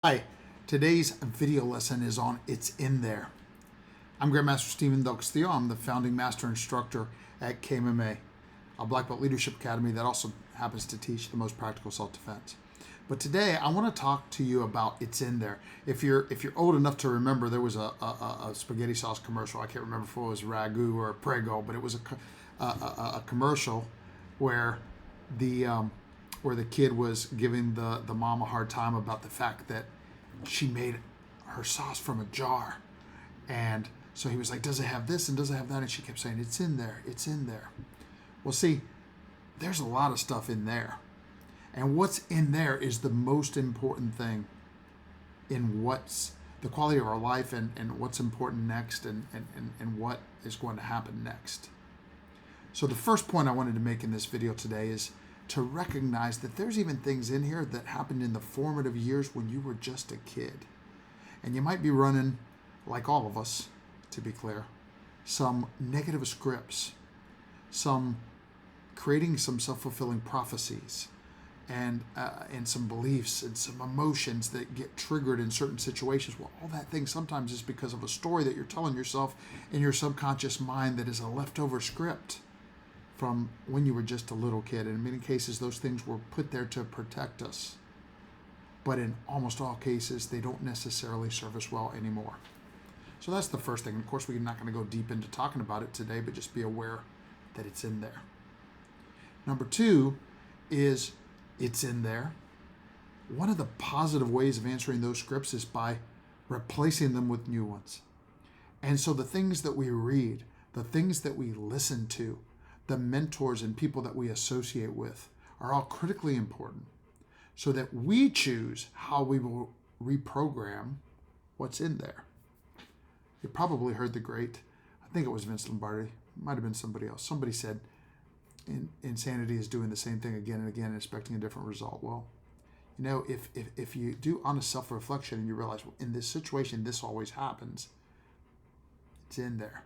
Hi, today's video lesson is on It's In There. I'm Grandmaster Del Castillo. I'm the founding master instructor at KMMA, a Black Belt Leadership Academy that also happens to teach the most practical self-defense. But today I want to talk to you about It's In There. If you're old enough to remember, there was a spaghetti sauce commercial. I can't remember if it was Ragu or Prego, but it was a commercial where the kid was giving the mom a hard time about the fact that she made her sauce from a jar. And so he was like, does it have this and does it have that? And she kept saying, it's in there, it's in there. Well, see, there's a lot of stuff in there. And what's in there is the most important thing in what's the quality of our life and what's important next and what is going to happen next. So the first point I wanted to make in this video today is to recognize that there's even things in here that happened in the formative years when you were just a kid. And you might be running, like all of us, to be clear, some negative scripts, some creating some self-fulfilling prophecies, and some beliefs and some emotions that get triggered in certain situations. Well, all that thing sometimes is because of a story that you're telling yourself in your subconscious mind that is a leftover script from when you were just a little kid. And in many cases, those things were put there to protect us. But in almost all cases, they don't necessarily serve us well anymore. So that's the first thing. And of course, we're not going to go deep into talking about it today, but just be aware that it's in there. Number two is it's in there. One of the positive ways of answering those scripts is by replacing them with new ones. And so the things that we read, the things that we listen to, the mentors and people that we associate with are all critically important so that we choose how we will reprogram what's in there. You probably heard the great, I think it was Vince Lombardi, it might have been somebody else. Somebody said, insanity is doing the same thing again and again and expecting a different result. Well, you know, if you do honest self-reflection and you realize, well, in this situation, this always happens, it's in there.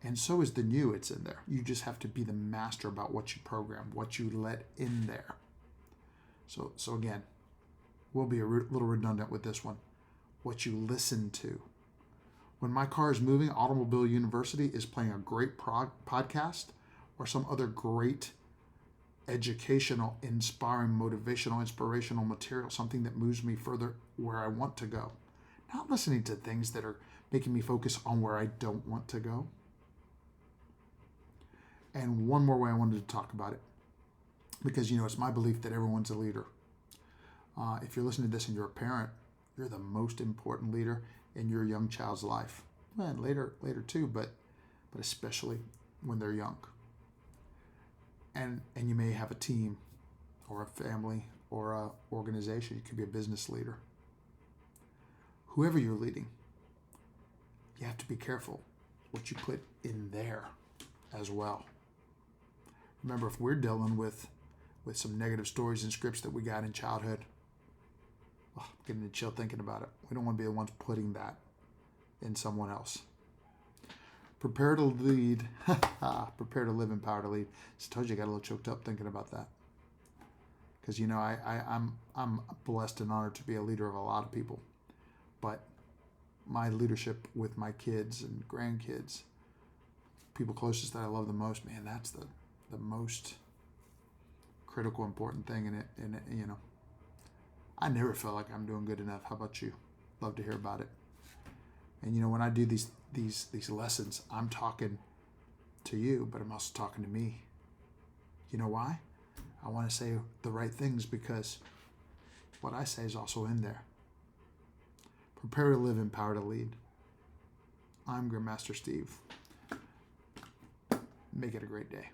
And so is the new, it's in there. You just have to be the master about what you program, what you let in there. So again, we'll be a little redundant with this one. What you listen to. When my car is moving, Automobile University is playing a great podcast or some other great educational, inspiring, motivational, inspirational material, something that moves me further where I want to go. Not listening to things that are making me focus on where I don't want to go. And one more way I wanted to talk about it, because, you know, it's my belief that everyone's a leader. If you're listening to this and you're a parent, you're the most important leader in your young child's life. And later too, but especially when they're young. And you may have a team or a family or an organization. You could be a business leader. Whoever you're leading, you have to be careful what you put in there as well. Remember, if we're dealing with some negative stories and scripts that we got in childhood, I'm getting a chill thinking about it. We don't want to be the ones putting that in someone else. Prepare to lead. Prepare to live, empower to lead. Just told you I got a little choked up thinking about that. Because, you know, I'm blessed and honored to be a leader of a lot of people. But my leadership with my kids and grandkids, people closest that I love the most, man, that's the most critical, important thing in it. And, you know, I never feel like I'm doing good enough. How about you? Love to hear about it. And, you know, when I do these lessons, I'm talking to you, but I'm also talking to me. You know why? I want to say the right things because what I say is also in there. Prepare to live, empower to lead. I'm Grandmaster Steve. Make it a great day.